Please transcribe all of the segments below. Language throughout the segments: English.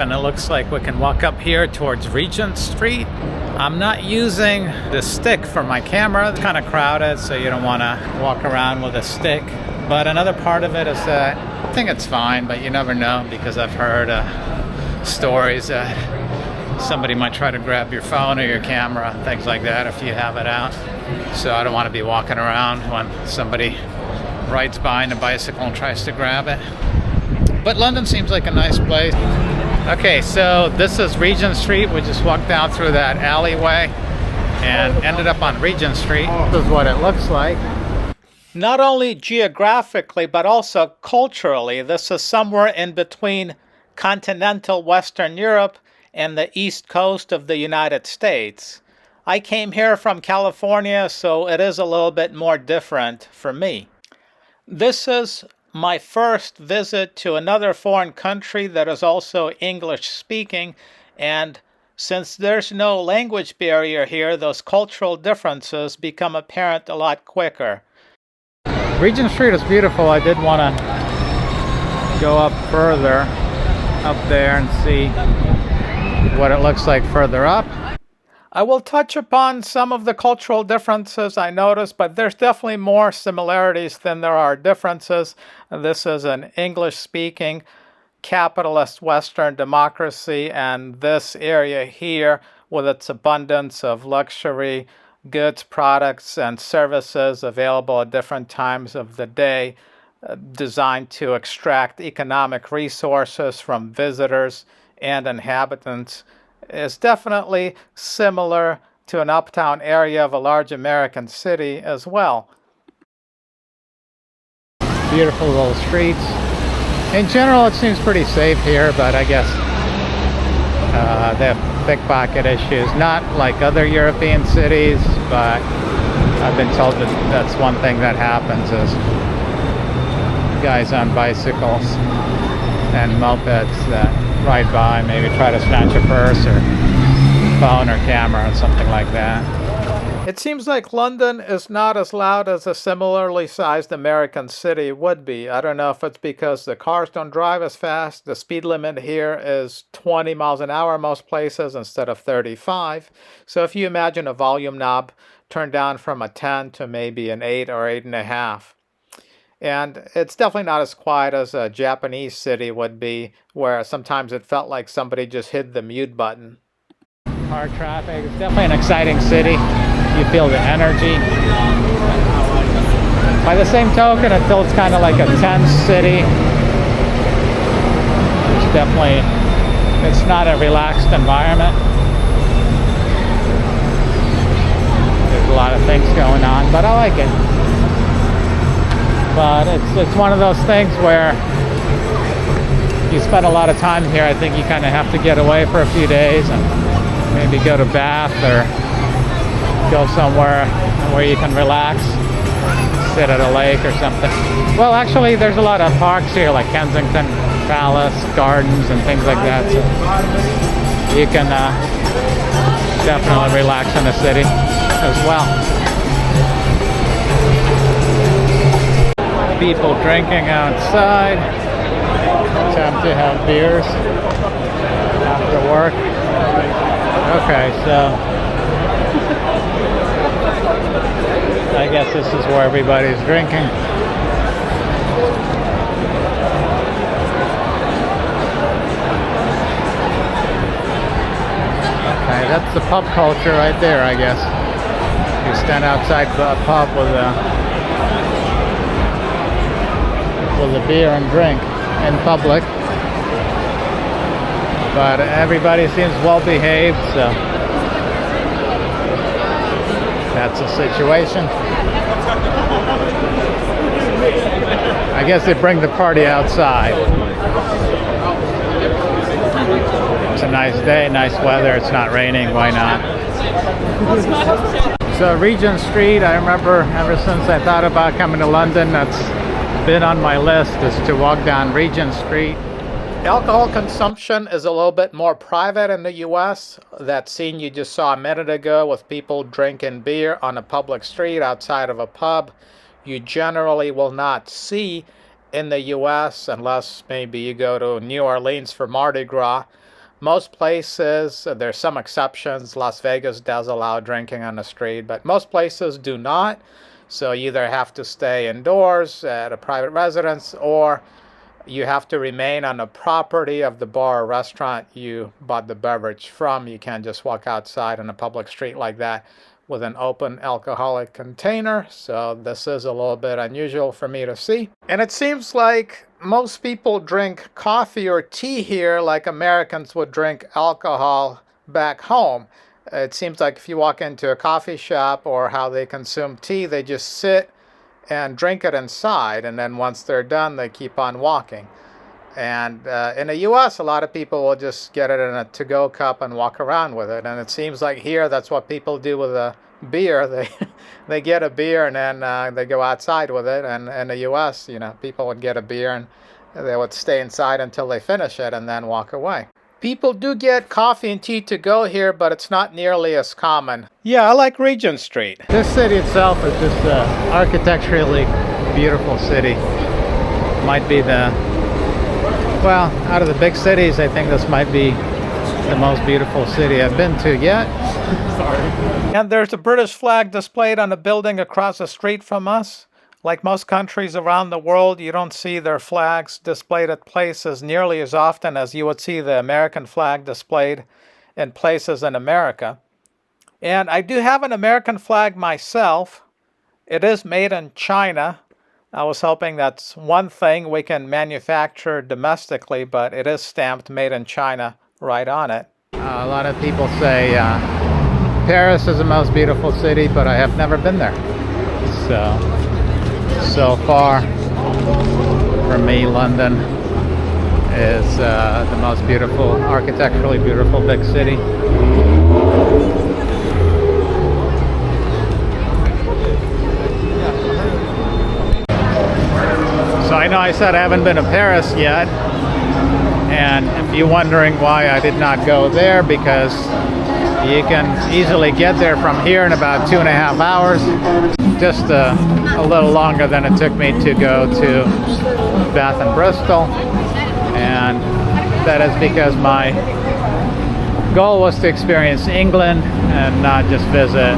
And it looks like we can walk up here towards Regent Street. I'm not using the stick for my camera. It's kind of crowded, so you don't want to walk around with a stick. But another part of it is that I think it's fine, but you never know, because I've heard stories that somebody might try to grab your phone or your camera, things like that, if you have it out. So I don't want to be walking around when somebody rides by on a bicycle and tries to grab it. But London seems like a nice place. Okay, so this is Regent Street. We just walked down through that alleyway and ended up on Regent Street. This is what it looks like. Not only geographically, but also culturally, this is somewhere in between continental Western Europe and the East Coast of the United States. I came here from California, so it is a little bit more different for me. This is my first visit to another foreign country that is also English speaking, and since there's no language barrier here, those cultural differences become apparent a lot quicker. Regent Street is beautiful. I did want to go up further up there and see what it looks like further up. I will touch upon some of the cultural differences I noticed, but there's definitely more similarities than there are differences. This is an English-speaking capitalist Western democracy, and this area here, with its abundance of luxury goods, products, and services available at different times of the day, designed to extract economic resources from visitors and inhabitants, is definitely similar to an uptown area of a large American city as well. Beautiful little streets. In general, it seems pretty safe here, but I guess they have pickpocket issues. Not like other European cities, but I've been told that that's one thing that happens is guys on bicycles and mopeds that ride by, maybe try to snatch a purse or phone or camera or something like that. It seems like London is not as loud as a similarly sized American city would be. I don't know if it's because the cars don't drive as fast. The speed limit here is 20 miles an hour most places instead of 35. So if you imagine a volume knob turned down from a 10 to maybe an 8 or 8.5. And it's definitely not as quiet as a Japanese city would be, where sometimes it felt like somebody just hit the mute button. Car traffic. It's definitely an exciting city. You feel the energy. By the same token, it feels kind of like a tense city. It's not a relaxed environment. There's a lot of things going on, but I like it. But it's one of those things where you spend a lot of time here. I think you kind of have to get away for a few days and maybe go to Bath or go somewhere where you can relax, sit at a lake or something. Well, actually, there's a lot of parks here, like Kensington Palace, gardens, and things like that. So you can definitely relax in the city as well. People drinking outside. Time to have beers after work. Okay, so I guess this is where everybody's drinking. Okay, that's the pub culture right there, I guess. You stand outside a pub with a beer and drink in public, but everybody seems well behaved, so that's the situation. I guess they bring the party outside. It's a nice day, nice weather, it's not raining, why not? So Regent Street, I remember ever since I thought about coming to London, that's been on my list, is to walk down Regent Street. Alcohol consumption is a little bit more private in the US. That scene you just saw a minute ago with people drinking beer on a public street outside of a pub, you generally will not see in the US unless maybe you go to New Orleans for Mardi Gras. Most places, there's some exceptions. Las Vegas does allow drinking on the street, but most places do not. So you either have to stay indoors at a private residence, or you have to remain on the property of the bar or restaurant you bought the beverage from. You can't just walk outside on a public street like that with an open alcoholic container. So this is a little bit unusual for me to see. And it seems like most people drink coffee or tea here like Americans would drink alcohol back home. It seems like if you walk into a coffee shop or how they consume tea, they just sit and drink it inside, and then once they're done, they keep on walking. And in the US, a lot of people will just get it in a to-go cup and walk around with it. And it seems like here, that's what people do with a beer. They get a beer and then they go outside with it. And in the US, you know, people would get a beer and they would stay inside until they finish it and then walk away. People do get coffee and tea to go here, but it's not nearly as common. Yeah, I like Regent Street. This city itself is just an architecturally beautiful city. Might be well, out of the big cities, I think this might be the most beautiful city I've been to yet. Sorry. And there's a British flag displayed on a building across the street from us. Like most countries around the world, you don't see their flags displayed at places nearly as often as you would see the American flag displayed in places in America. And I do have an American flag myself. It is made in China. I was hoping that's one thing we can manufacture domestically, but it is stamped made in China right on it. A lot of people say Paris is the most beautiful city, but I have never been there. So far, for me, London is the most beautiful, architecturally beautiful big city. So I know I said I haven't been to Paris yet, and if you're wondering why I did not go there, because you can easily get there from here in about 2.5 hours. Just a little longer than it took me to go to Bath and Bristol, and that is because my goal was to experience England and not just visit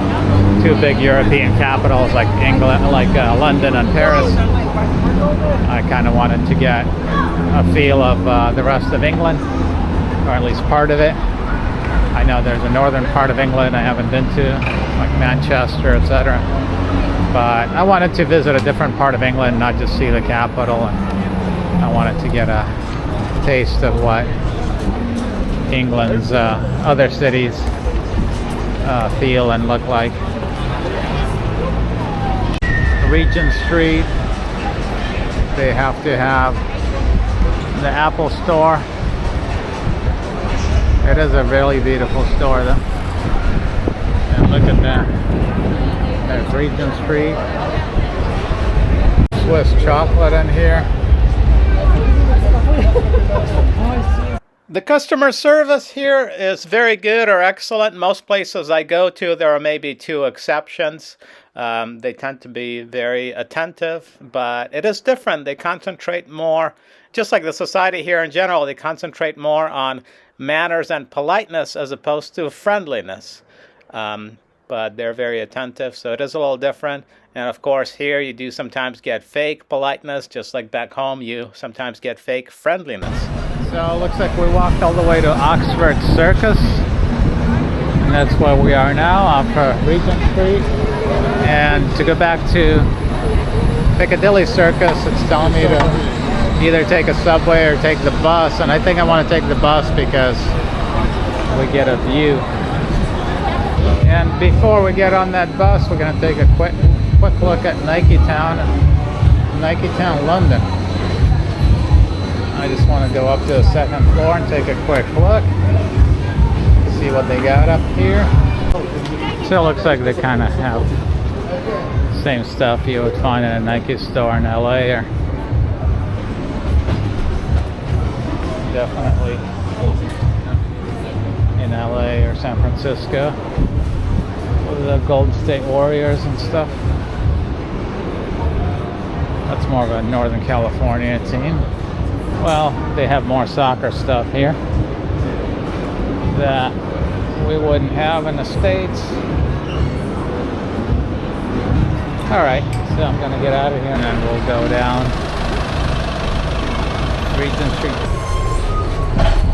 two big European capitals like London and Paris. I kind of wanted to get a feel of the rest of England, or at least part of it. I know there's a northern part of England I haven't been to, like Manchester, etc. But I wanted to visit a different part of England, not just see the capital, and I wanted to get a taste of what England's other cities feel and look like. Regent Street, they have to have the Apple Store. It is a really beautiful store though. And look at that. There's Regent Street. Swiss chocolate in here. The customer service here is very good or excellent. Most places I go to, there are maybe 2 exceptions. They tend to be very attentive, but it is different. They concentrate more, just like the society here in general, they concentrate more on manners and politeness as opposed to friendliness. But they're very attentive, so it is a little different. And of course, here you do sometimes get fake politeness, just like back home you sometimes get fake friendliness. So it looks like we walked all the way to Oxford Circus, and that's where we are now, off Regent Street. And to go back to Piccadilly Circus, it's telling me to either take a subway or take the bus, and I think I want to take the bus because we get a view. And before we get on that bus, we're going to take a quick look at Nike Town, London. I just want to go up to the 2nd floor and take a quick look, see what they got up here. So it looks like they kind of have the same stuff you would find in a Nike store in LA, or definitely in LA or San Francisco, with the Golden State Warriors and stuff. That's more of a Northern California team. Well, they have more soccer stuff here. that we wouldn't have in the States. Alright, so I'm gonna get out of here and then we'll go down Regent Street.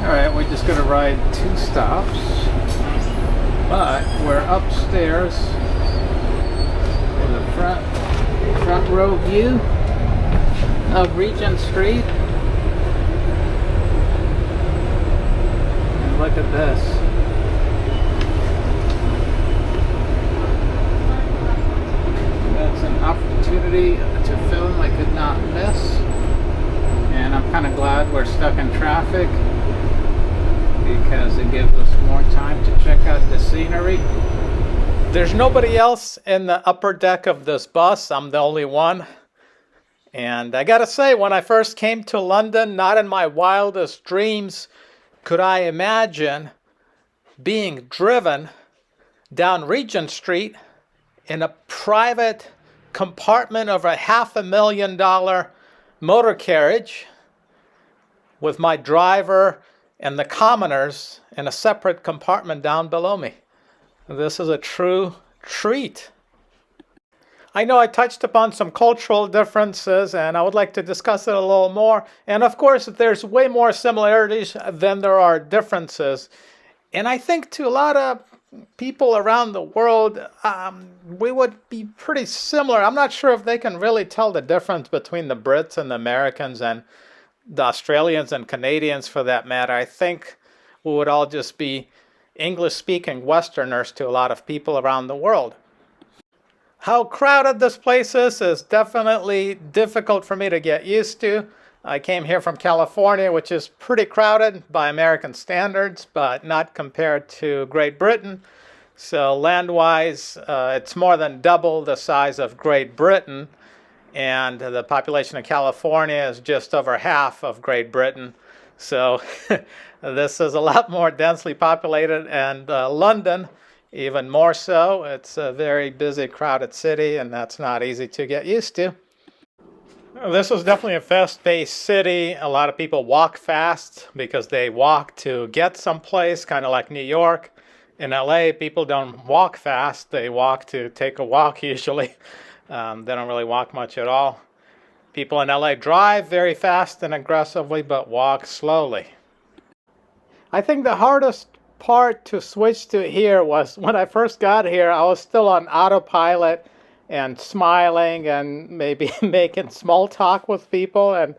Alright, we're just gonna ride 2 stops, but we're upstairs in the front row view of Regent Street. And look at this. That's an opportunity to film I could not miss. And I'm kind of glad we're stuck in traffic because it gives us more time to check out the scenery. There's nobody else in the upper deck of this bus. I'm the only one. And I gotta say, when I first came to London, not in my wildest dreams could I imagine being driven down Regent Street in a private compartment of a $500,000 motor carriage with my driver and the commoners in a separate compartment down below me. This is a true treat. I know I touched upon some cultural differences and I would like to discuss it a little more. And of course, there's way more similarities than there are differences. And I think to a lot of people around the world, we would be pretty similar. I'm not sure if they can really tell the difference between the Brits and the Americans and the Australians and Canadians for that matter. I think we would all just be English-speaking Westerners to a lot of people around the world. How crowded this place is definitely difficult for me to get used to. I came here from California, which is pretty crowded by American standards, but not compared to Great Britain. So land-wise, it's more than double the size of Great Britain, and the population of California is just over half of Great Britain. So this is a lot more densely populated, and London even more so. It's a very busy, crowded city, and that's not easy to get used to. This is definitely a fast-paced city. A lot of people walk fast because they walk to get someplace, kind of like New York. In LA, people don't walk fast. They walk to take a walk usually. They don't really walk much at all. People in LA drive very fast and aggressively, but walk slowly. I think the hardest part to switch to here was when I first got here, I was still on autopilot and smiling and maybe making small talk with people. And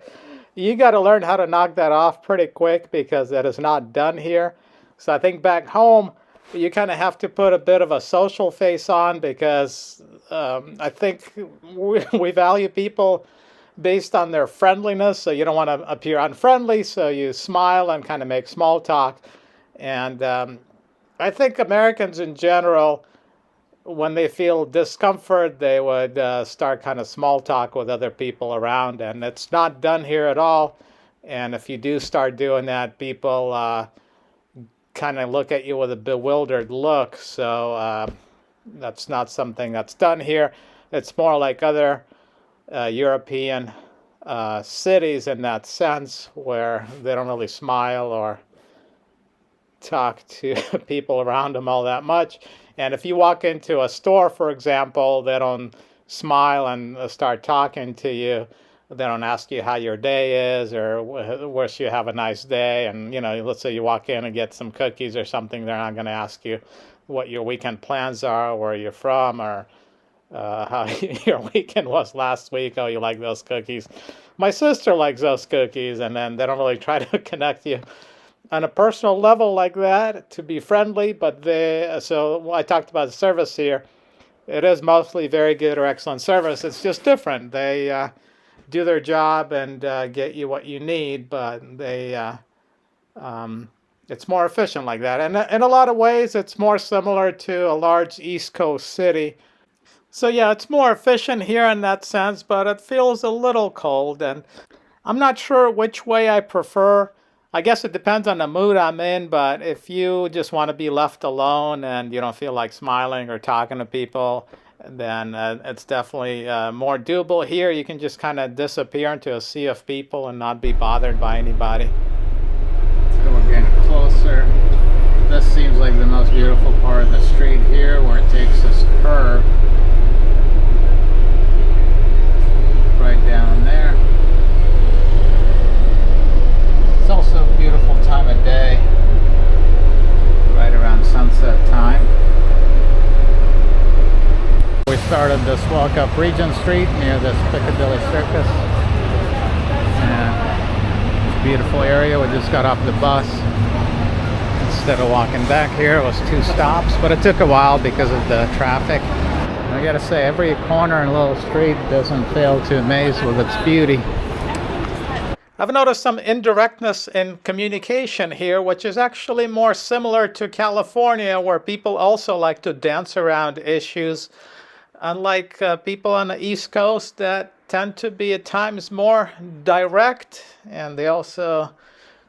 you got to learn how to knock that off pretty quick because that is not done here. So I think back home, you kind of have to put a bit of a social face on because I think we value people based on their friendliness. So you don't want to appear unfriendly, so you smile and kind of make small talk. And I think Americans in general, when they feel discomfort, they would start kind of small talk with other people around. And it's not done here at all. And if you do start doing that, people kind of look at you with a bewildered look. So that's not something that's done here. It's more like other European cities in that sense, where they don't really smile or talk to people around them all that much. And if you walk into a store, for example, they don't smile and start talking to you. They don't ask you how your day is or wish you have a nice day. And, you know, let's say you walk in and get some cookies or something, they're not going to ask you what your weekend plans are, where you're from, or how your weekend was last week. Oh, you like those cookies? My sister likes those cookies. And then they don't really try to connect you on a personal level like that to be friendly. But so I talked about the service here. It is mostly very good or excellent service. It's just different. They do their job and get you what you need, but it's more efficient like that. And in a lot of ways, it's more similar to a large East Coast city. So yeah, it's more efficient here in that sense, but it feels a little cold. And I'm not sure which way I prefer. I guess it depends on the mood I'm in, but if you just want to be left alone and you don't feel like smiling or talking to people, then it's definitely more doable. Here, you can just kind of disappear into a sea of people and not be bothered by anybody. So we're getting closer. This beautiful part of the street here where it takes this curve right down there. It's also a beautiful time of day, right around sunset time. We started this walk up Regent Street near this Piccadilly Circus. And beautiful area. We just got off the bus. Instead of walking back here, it was 2 stops, but it took a while because of the traffic. I gotta say, every corner and little street doesn't fail to amaze with its beauty. I've noticed some indirectness in communication here, which is actually more similar to California, where people also like to dance around issues. Unlike people on the East Coast that tend to be at times more direct, and they also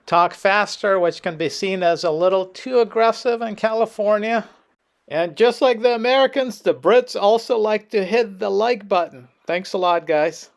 talk faster, which can be seen as a little too aggressive in California. And just like the Americans, the Brits also like to hit the like button. Thanks a lot, guys.